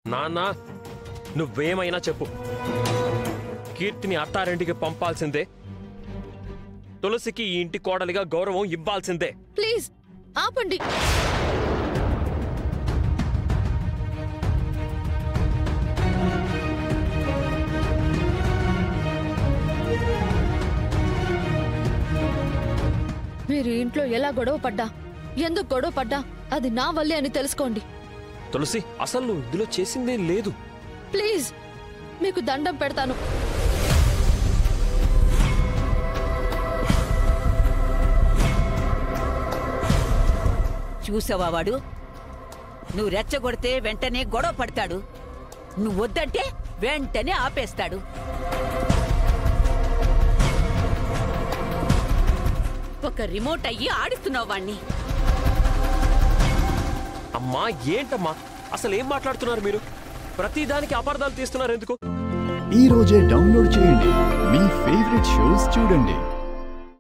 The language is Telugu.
నాన్న నువ్వేమైనా చెప్పు, కీర్తిని అత్తారింటికి పంపాల్సిందే, తులసికి ఈ ఇంటి కోడలిగా గౌరవం ఇవ్వాల్సిందే. ప్లీజ్ ఆపండి. మీరు ఇంట్లో ఎలా గొడవ పడ్డా, ఎందుకు గొడవ పడ్డా అది నా వల్లే అని తెలుసుకోండి. తులసి, అసలు నువ్వు ఇందులో చేసిందేం లేదు. ప్లీజ్ మీకు దండం పెడతాను. చూసావా వాడు? నువ్వు రెచ్చగొడితే వెంటనే గొడవ పడతాడు, నువ్వు వద్దంటే వెంటనే ఆపేస్తాడు. ఒక రిమోట్ అయ్యి ఆడిస్తున్నావు వాణ్ణి. అమ్మా ఏంటమ్మా, అసలేం మాట్లాడుతున్నారు మీరు? ప్రతిదానికి అపార్థాలు తీస్తున్నారు ఎందుకు? ఈ రోజే డౌన్లోడ్ చేయండి, మీ ఫేవరెట్ షోస్ చూడండి.